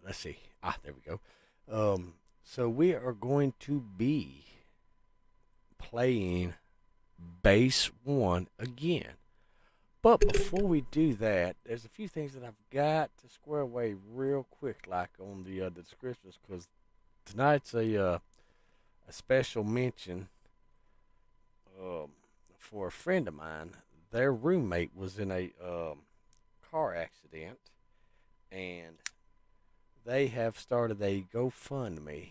let's see. There we go. So we are going to be playing base 1 again. But before we do that, there's a few things that I've got to square away real quick, like on the descriptions, because tonight's a special mention for a friend of mine. Their roommate was in a car accident, and they have started a GoFundMe,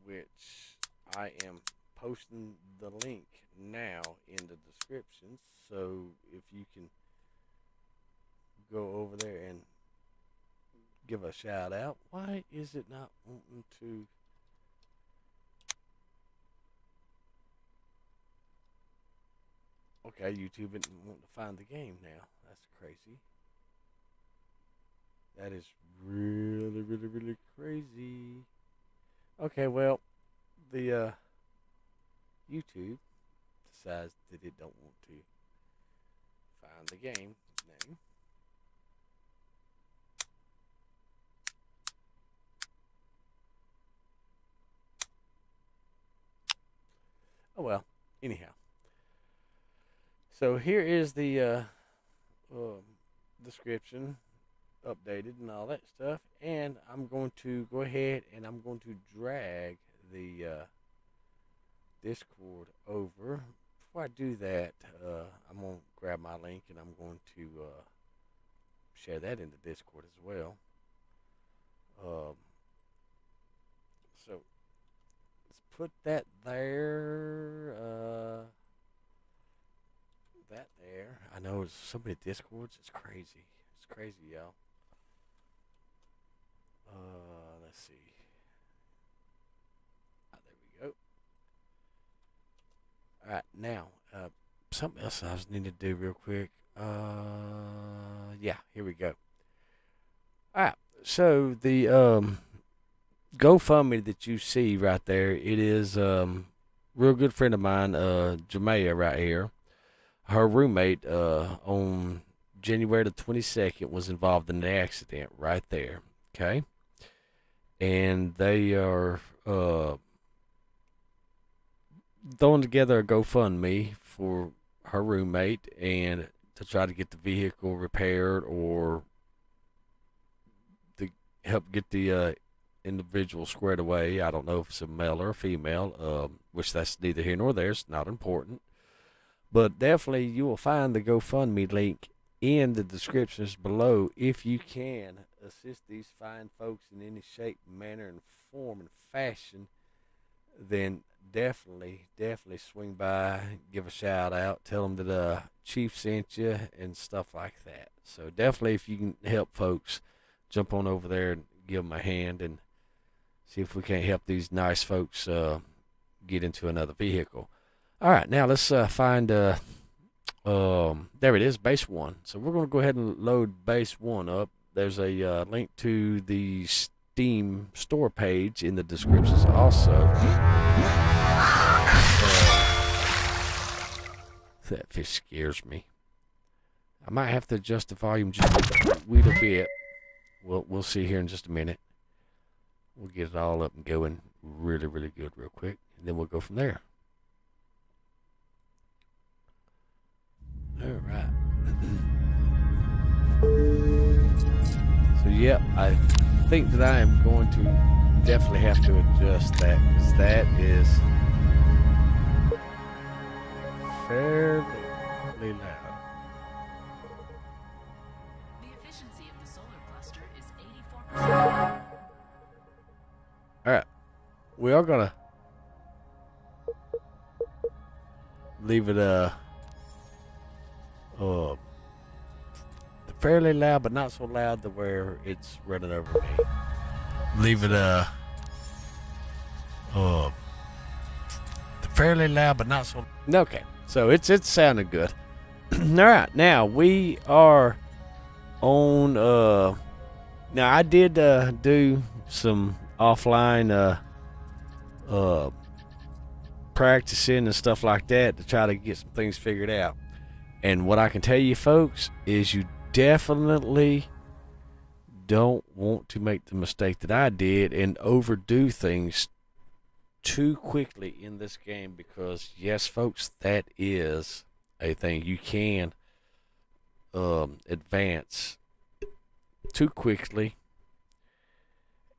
which I am posting the link now in the description. So if you can go over there and give a shout out. Why is it not wanting to? Okay, YouTube isn't wanting to find the game now. That's crazy. That is really, really, really crazy. Okay, well, the YouTube decides that it don't want to find the game name. Oh well, anyhow. So here is the description, updated and all that stuff, and I'm going to go ahead and I'm going to drag the Discord over. Before I do that, I'm going to grab my link and I'm going to share that in the Discord as well. So let's put that there. That there. I know there's so many Discords. It's crazy. It's crazy, y'all. Let's see. There we go. All right, now something else I just need to do real quick. Yeah, here we go. All right, so the GoFundMe that you see right there, it is real good friend of mine, Jamea right here. Her roommate on January the 22nd was involved in the accident right there. Okay, and they are throwing together a GoFundMe for her roommate and to try to get the vehicle repaired or to help get the individual squared away. I don't know if it's a male or a female, which that's neither here nor there. It's not important. But definitely you will find the GoFundMe link in the descriptions below. If you can assist these fine folks in any shape, manner, and form and fashion, then definitely swing by, give a shout out, tell them that Chief sent you and stuff like that. So definitely if you can help folks, jump on over there and give them a hand and see if we can't help these nice folks get into another vehicle. All right, now let's find, there it is, base 1. So we're going to go ahead and load base 1 up. There's a link to the Steam store page in the descriptions also. That fish scares me. I might have to adjust the volume just a little bit. We'll see here in just a minute. We'll get it all up and going really, really good real quick, and then we'll go from there. All right. So, yeah, I think that I am going to definitely have to adjust that because that is fairly loud. The efficiency of the solar cluster is 84%. All right. We are going to leave it fairly loud, but not so loud to where it's running over me. Leave it fairly loud, but not so. Okay, so it's sounding good. All right, now we are on. Now I did do some offline practicing and stuff like that to try to get some things figured out. And what I can tell you folks is you definitely don't want to make the mistake that I did and overdo things too quickly in this game, because yes, folks, that is a thing. You can advance too quickly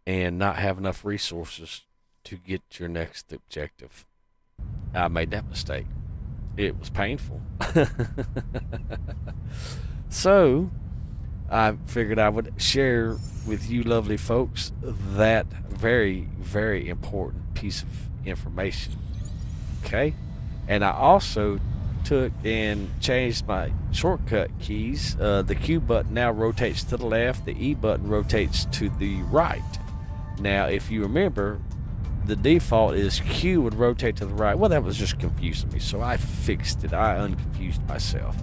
and not have enough resources to get your next objective. I made that mistake. It was painful. So I figured I would share with you lovely folks that very, very important piece of information. Okay? And I also took and changed my shortcut keys. The Q button now rotates to the left, the E button rotates to the right. Now, if you remember, the default is Q would rotate to the right. Well, that was just confusing me, so I fixed it. I unconfused myself.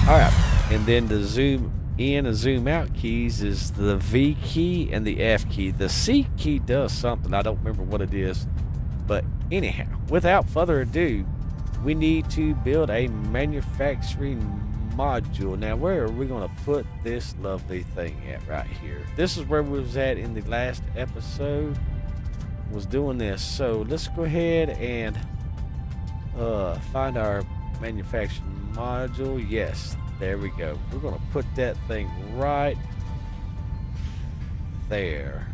All right, and then the zoom in and zoom out keys is the V key and the F key. The C key does something. I don't remember what it is, but anyhow, without further ado, we need to build a manufacturing module. Now, where are we going to put this lovely thing at? Right here. This is where we was at in the last episode, was doing this. So let's go ahead and find our manufacturing module. Yes, there we go. We're going to put that thing right there.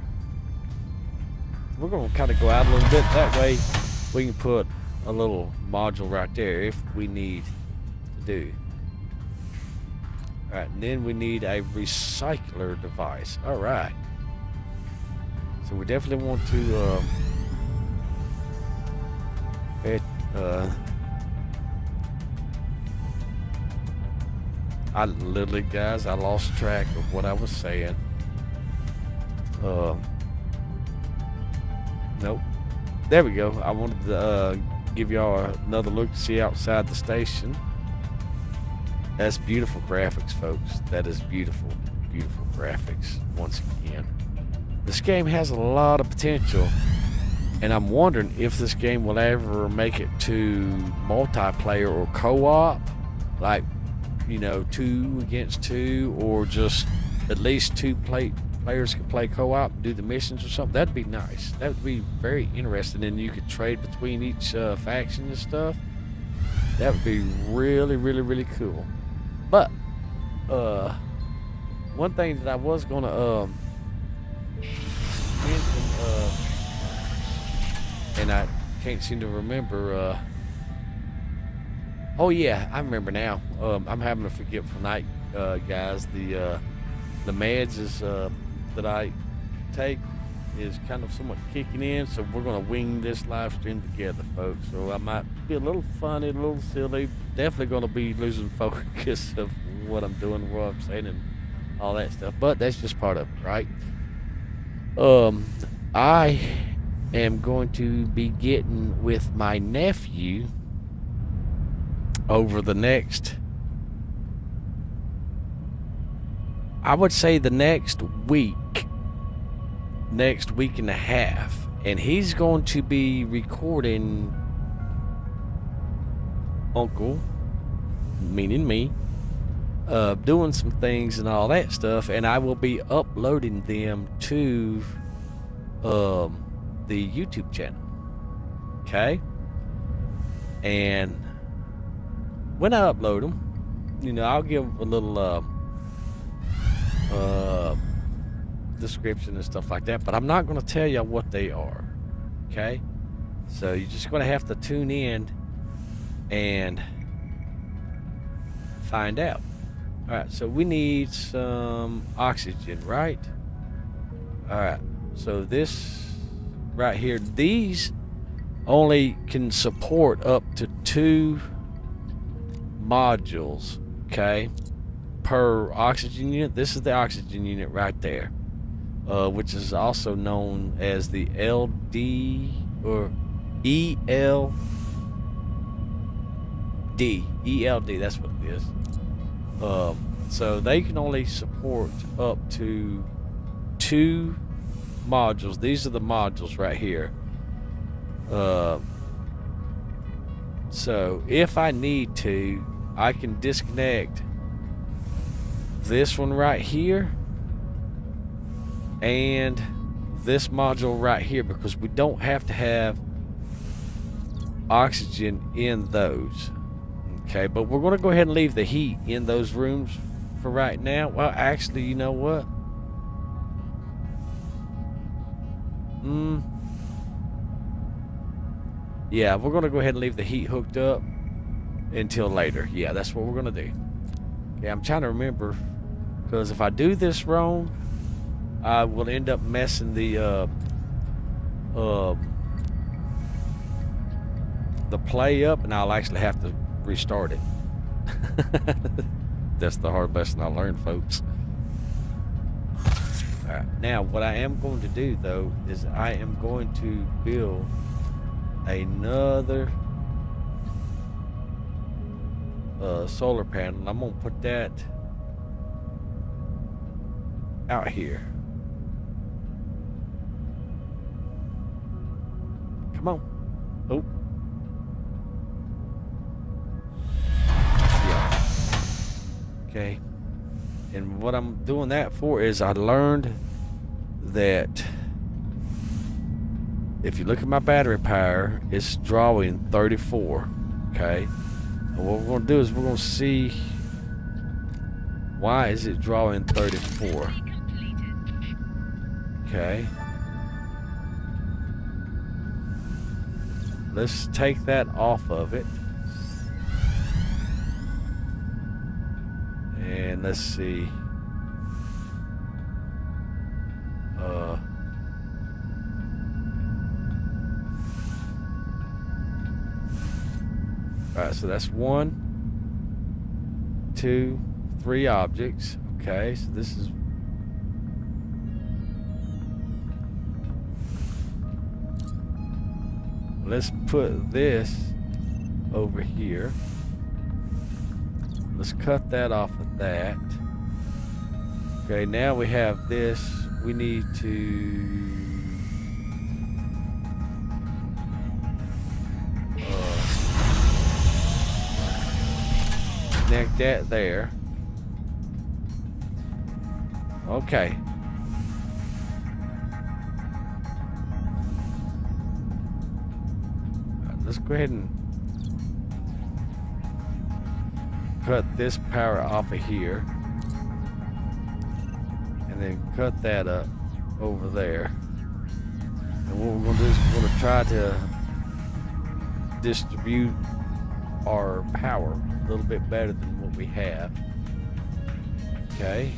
We're going to kind of go out a little bit. That way we can put a little module right there if we need to do. Alright, and then we need a recycler device. Alright. So we definitely want to I literally, guys, I lost track of what I was saying. Nope. There we go. I wanted to give y'all another look to see outside the station. That's beautiful graphics, folks. That is beautiful, beautiful graphics once again. This game has a lot of potential, and I'm wondering if this game will ever make it to multiplayer or co-op, like, you know, 2 against 2, or just at least 2 players can play co-op and do the missions or something. That'd be nice. That would be very interesting, and you could trade between each faction and stuff. That would be really, really, really cool. But one thing that I was gonna mention, and I can't seem to remember. Oh yeah, I remember now. I'm having a forgetful night, guys. The meds is that I take is kind of somewhat kicking in, so we're gonna wing this live stream together, folks. So I might be a little funny, a little silly. Definitely gonna be losing focus of what I'm doing, what I'm saying, and all that stuff. But that's just part of it, right? I am going to be getting with my nephew over the next, I would say the next week and a half, and he's going to be recording Uncle, meaning me, doing some things and all that stuff, and I will be uploading them to the YouTube channel. Okay? And when I upload them, you know, I'll give a little description and stuff like that, but I'm not going to tell you what they are. Okay? So you're just going to have to tune in and find out. Alright, so we need some oxygen, right? Alright, so this right here, these only can support up to 2 modules, okay, per oxygen unit. This is the oxygen unit right there, which is also known as the LD or ELD. That's what it is. So they can only support up to 2 modules. These are the modules right here. So if I need to, I can disconnect this one right here and this module right here, because we don't have to have oxygen in those. Okay, but we're going to go ahead and leave the heat in those rooms for right now. Well, actually, you know what? Yeah, we're going to go ahead and leave the heat hooked up until later. Yeah, that's what we're going to do. Okay, I'm trying to remember, because if I do this wrong, I will end up messing the play up, and I'll actually have to restart it. That's the hard lesson I learned, folks. Alright, now what I am going to do though is I am going to build another solar panel. I'm gonna put that out here. Come on. Oh. Yeah. Okay. And what I'm doing that for is I learned that if you look at my battery power, it's drawing 34. Okay. And what we're going to do is we're going to see why is it drawing 34. Okay. Let's take that off of it. And let's see. Alright, so that's 1, 2, 3 objects. Okay, so this is let's put this over here. Let's cut that off of that. Okay, now we have this. We need to connect that there. Okay. Let's go ahead and cut this power off of here, and then cut that up over there. And what we're going to do is we're going to try to distribute our power a little bit better than what we have. Okay.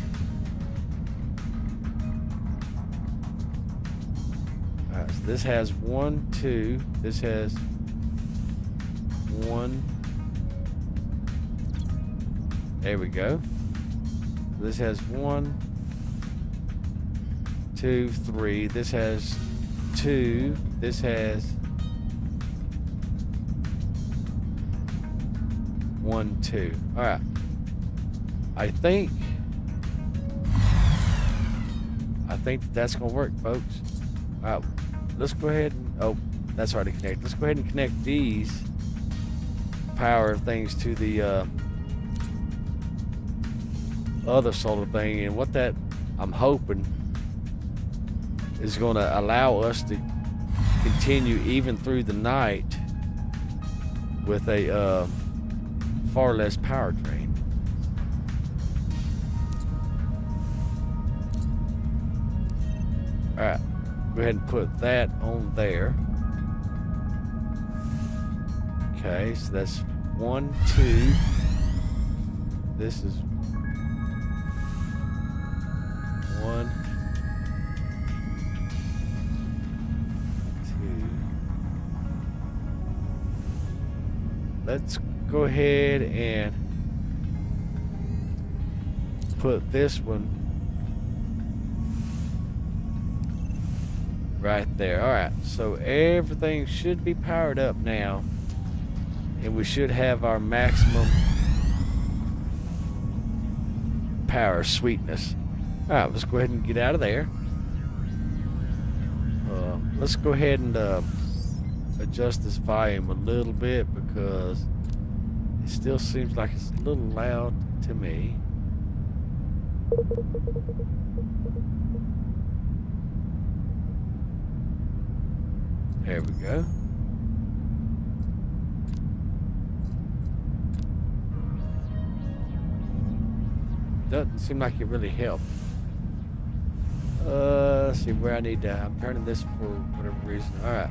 All right, so this has 1, 2. This has 1. There we go. This has 1, 2, 3. This has 2. This has 1, 2. All right. I think that's gonna work, folks. All right. Let's go ahead and that's already connected. Let's go ahead and connect these power things to the other solar thing, and what that I'm hoping is going to allow us to continue even through the night with a far less power drain. All right, go ahead and put that on there. Okay, so that's 1, 2. This is 1, 2. Let's go ahead and put this one right there. All right, so everything should be powered up now, and we should have our maximum power sweetness. All right, let's go ahead and get out of there. Let's go ahead and adjust this volume a little bit, because it still seems like it's a little loud to me. There we go. Doesn't seem like it really helped. Let's see where I need to. I'm turning this for whatever reason. All right.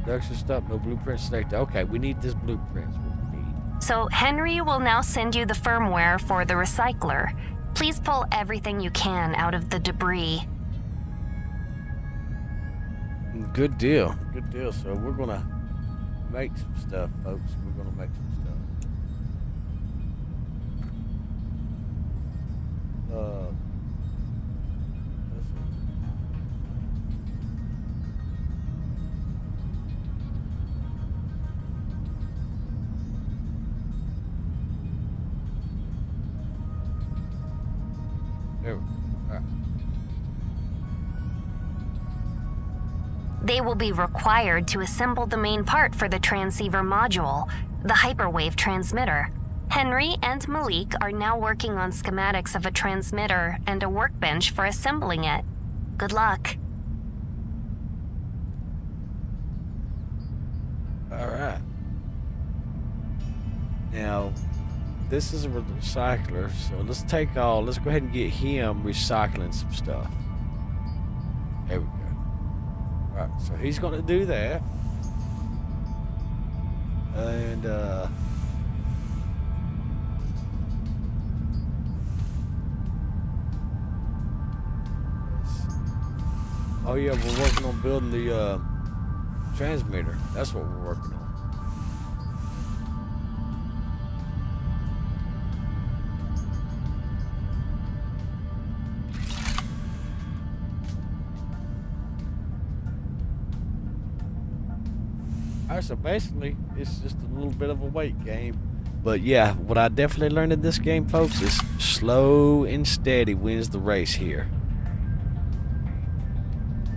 Production stop. No blueprint selected. Okay, we need this blueprint. What we need. So Henry will now send you the firmware for the recycler. Please pull everything you can out of the debris. Good deal. Good deal. So we're gonna make some stuff, folks. We're gonna make some stuff. Let's see. There we go. All right. They will be required to assemble the main part for the transceiver module, the hyperwave transmitter. Henry and Malik are now working on schematics of a transmitter and a workbench for assembling it. Good luck. All right. Now, this is a recycler, so let's go ahead and get him recycling some stuff. There we go. All right, so he's going to do that. And, oh yeah, we're working on building the transmitter. That's what we're working on. Alright, so basically it's just a little bit of a wait game. But yeah, what I definitely learned in this game, folks, is slow and steady wins the race here.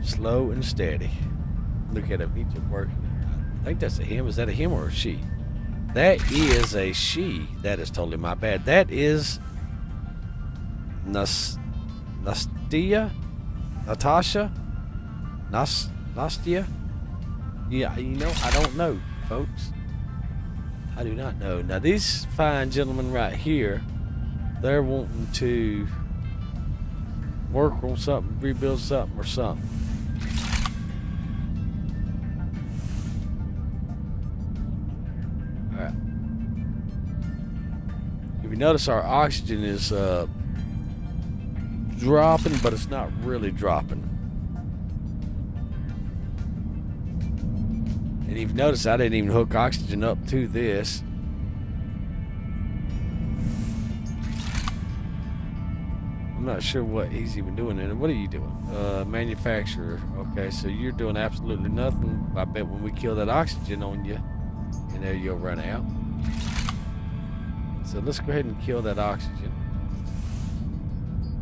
Slow and steady. Look at him, he's just working. I think that's a him. Is that a him or a she? That is a she. That is totally my bad. That is Nastia? Natasha? Nastia? Yeah, you know, I don't know, folks. I do not know. Now, these fine gentlemen right here, they're wanting to work on something, rebuild something or something. Alright. If you notice, our oxygen is dropping, but it's not really dropping. And you've noticed I didn't even hook oxygen up to this. I'm not sure what he's even doing in it. What are you doing? Manufacturer. Okay, so you're doing absolutely nothing. I bet when we kill that oxygen on you, and there you'll run out. So let's go ahead and kill that oxygen.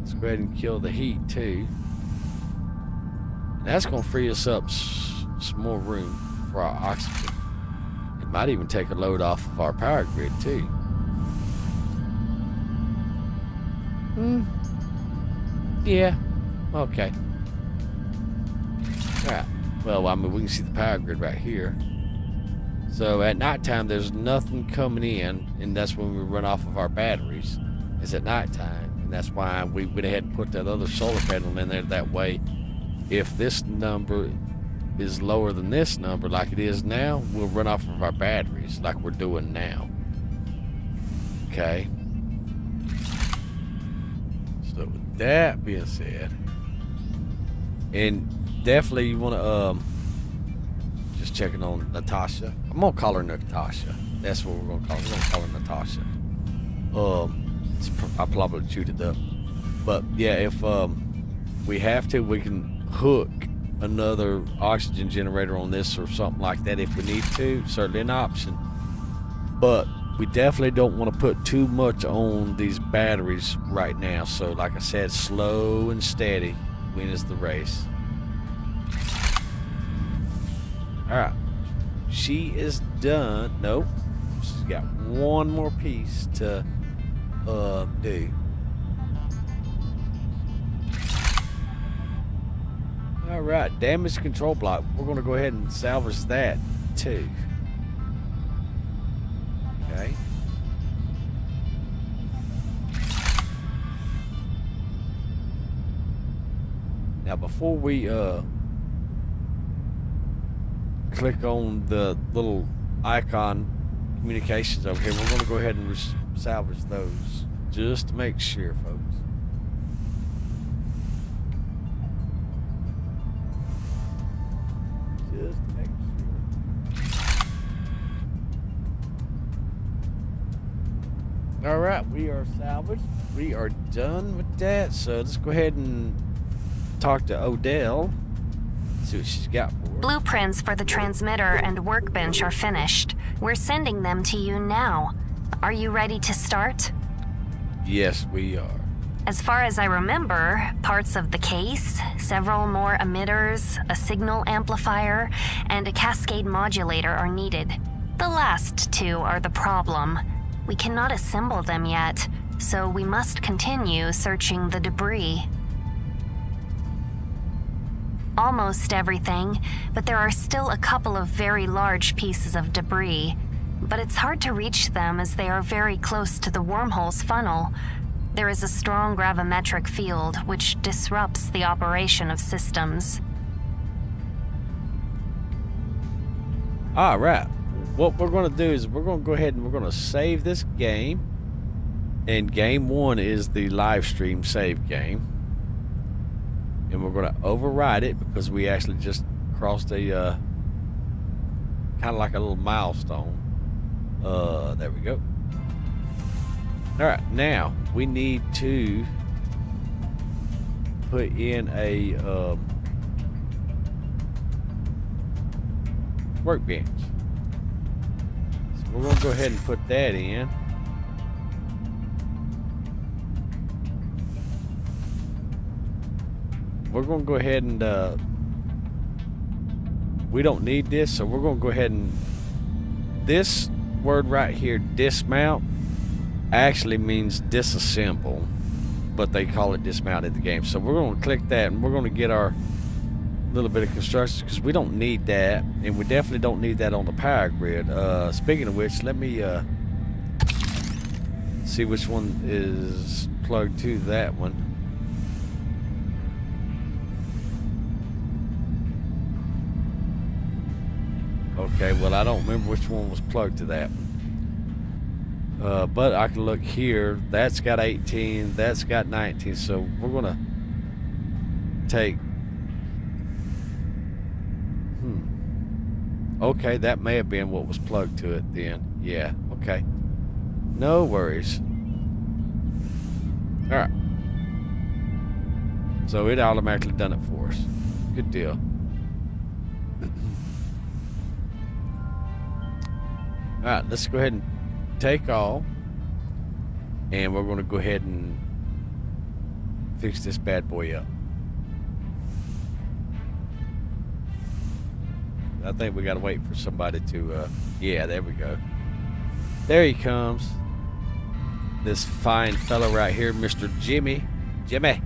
Let's go ahead and kill the heat too. And that's going to free us up some more room for our oxygen. It might even take a load off of our power grid too. Yeah. Okay. Alright. Well, I mean, we can see the power grid right here. So at nighttime, there's nothing coming in, and that's when we run off of our batteries. It's at nighttime, and that's why we went ahead and put that other solar panel in there. That way, if this number is lower than this number like it is now, we'll run off of our batteries like we're doing now. Okay. So with that being said, and definitely you want to just checking on Natasha. I'm gonna call her Natasha. That's what we're gonna call her. We're gonna call her Natasha. I probably chewed it up, but yeah, if we have to, we can hook another oxygen generator on this or something like that if we need to. Certainly an option, but we definitely don't want to put too much on these batteries right now. So like I said, slow and steady wins the race. All right, she is done. Nope, she's got one more piece to do. All right, damaged control block. We're going to go ahead and salvage that too. Okay. Now before we click on the little icon communications over here, we're going to go ahead and salvage those just to make sure, folks. Just to make sure. All right, we are salvaged. We are done with that. So let's go ahead and talk to Odell. See what she's got for us. Blueprints for the transmitter and workbench are finished. We're sending them to you now. Are you ready to start? Yes, we are. As far as I remember, parts of the case, several more emitters, a signal amplifier, and a cascade modulator are needed. The last two are the problem. We cannot assemble them yet, so we must continue searching the debris. Almost everything, but there are still a couple of very large pieces of debris. But it's hard to reach them as they are very close to the wormhole's funnel. There is a strong gravimetric field which disrupts the operation of systems. All right. What we're going to do is we're going to go ahead and we're going to save this game. And game 1 is the live stream save game. And we're going to override it because we actually just crossed a kind of like a little milestone. There we go. All right, now we need to put in a workbench. So we're going to go ahead and put that in. We're going to go ahead and we don't need this, so we're going to go ahead and this word right here, dismount, actually means disassemble, but they call it dismount in the game. So we're going to click that and we're going to get our little bit of construction because we don't need that, and we definitely don't need that on the power grid. Speaking of which, let me see which one is plugged to that one. Okay, well, I don't remember which one was plugged to that one. But I can look here. That's got 18. That's got 19. So we're going to take... Okay, that may have been what was plugged to it then. Yeah, okay. No worries. All right. So it automatically done it for us. Good deal. All right, let's go ahead and take all, and we're going to go ahead and fix this bad boy up. I think we got to wait for somebody to, yeah, there we go. There he comes. This fine fellow right here, Mr. Jimmy. Jimmy,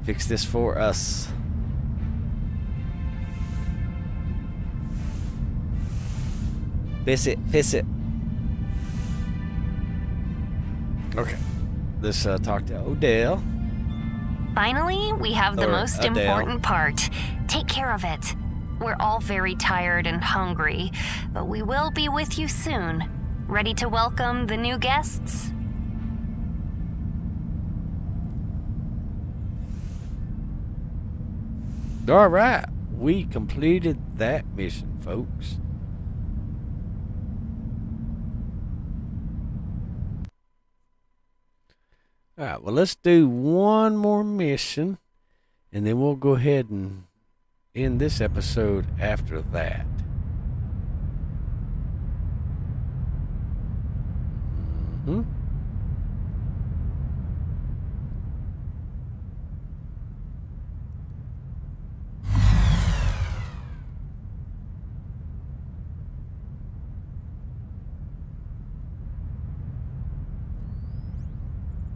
fix this for us. Fix it. Okay. Let's talk to Odell. Finally, we have the most Adele. important part. Take care of it. We're all very tired and hungry, but we will be with you soon. Ready to welcome the new guests? All right. We completed that mission, folks. All right, well, let's do one more mission, and then we'll go ahead and end this episode after that.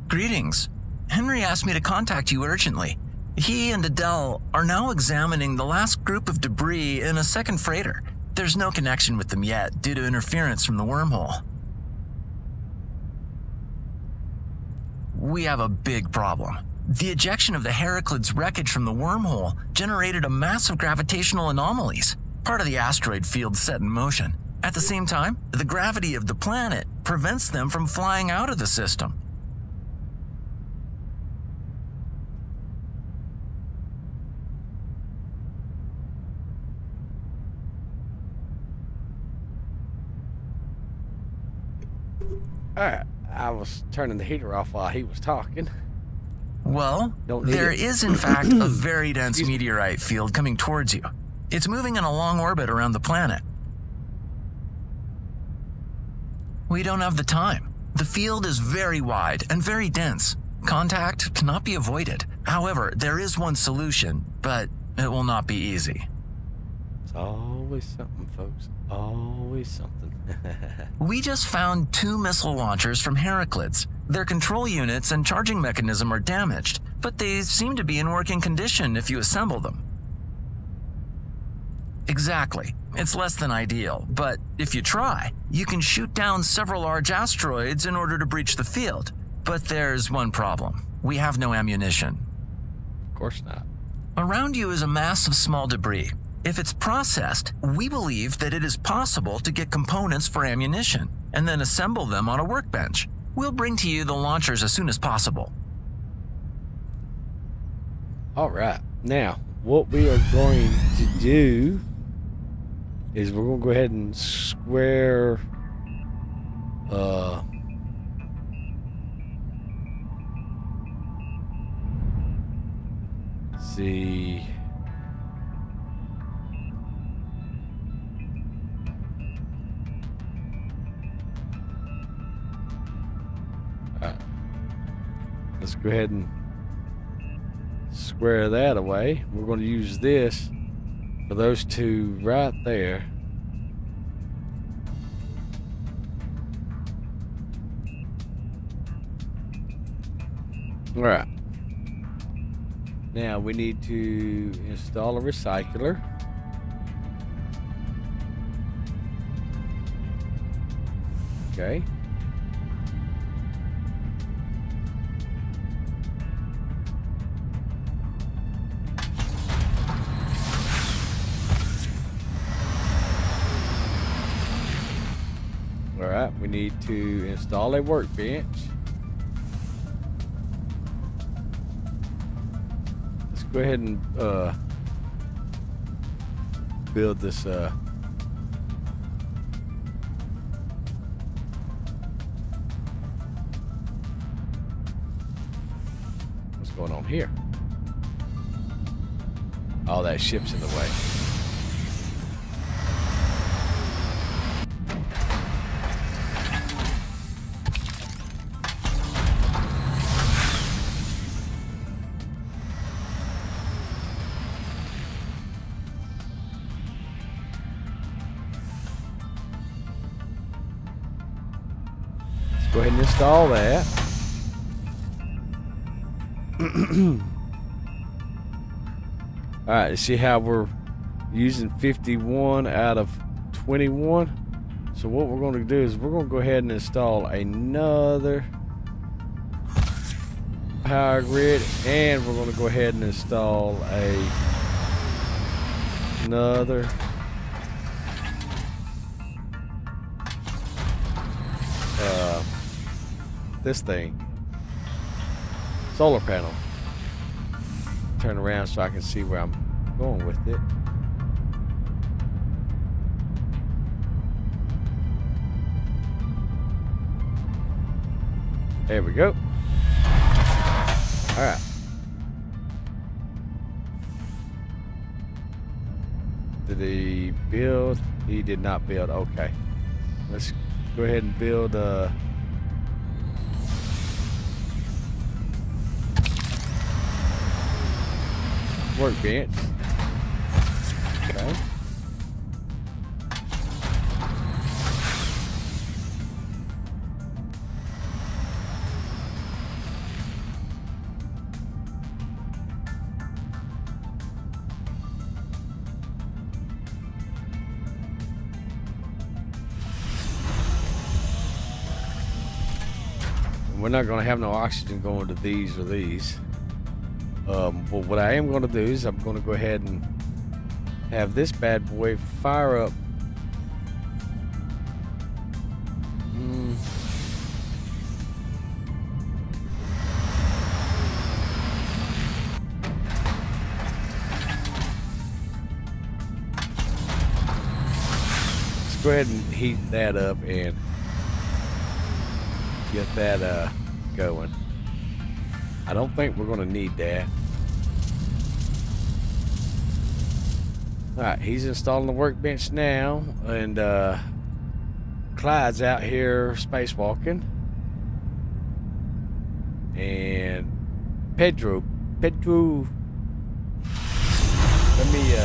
Greetings. Henry asked me to contact you urgently. He and Adele are now examining the last group of debris in a second freighter. There's no connection with them yet due to interference from the wormhole. We have a big problem. The ejection of the Heraclids wreckage from the wormhole generated a massive gravitational anomalies, part of the asteroid field set in motion. At the same time, the gravity of the planet prevents them from flying out of the system. Alright, I was turning the heater off while he was talking. Well, Don't need there it. is in fact a very dense meteorite field coming towards you. It's moving in a long orbit around the planet. We don't have the time. The field is very wide and very dense. Contact cannot be avoided. However, there is one solution, but it will not be easy. It's always something, folks. Always something. We just found 2 missile launchers from Heraclids. Their control units and charging mechanism are damaged, but they seem to be in working condition if you assemble them. Exactly. It's less than ideal, but if you try, you can shoot down several large asteroids in order to breach the field. But there's one problem. We have no ammunition. Of course not. Around you is a mass of small debris. If it's processed, we believe that it is possible to get components for ammunition and then assemble them on a workbench. We'll bring to you the launchers as soon as possible. Alright, now, what we are going to do is we're going to go ahead and square see. Let's go ahead and square that away. We're going to use this for those 2 right there. All right. Now we need to install a recycler. Okay. Alright, we need to install a workbench. Let's go ahead and build this what's going on here? Oh, that ship's in the way. Go ahead and install that. Alright, see how we're using 51 out of 21? So what we're going to do is we're going to go ahead and install another power grid, and we're going to go ahead and install another this thing, solar panel. Turn around so I can see where I'm going with it. There we go. All right. Did he build? He did not build. Okay. Let's go ahead and build workbench. Okay. We're not going to have no oxygen going to these or these. But what I am going to do is I'm going to go ahead and have this bad boy fire up. Let's go ahead and heat that up and get that going. I don't think we're going to need that. Alright, he's installing the workbench now, and Clyde's out here spacewalking. And Pedro, let me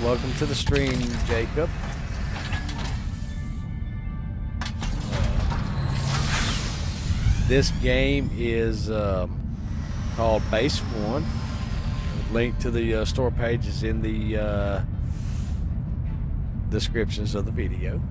welcome to the stream, Jacob. This game is called Base 1. Link to the store page is in the descriptions of the video.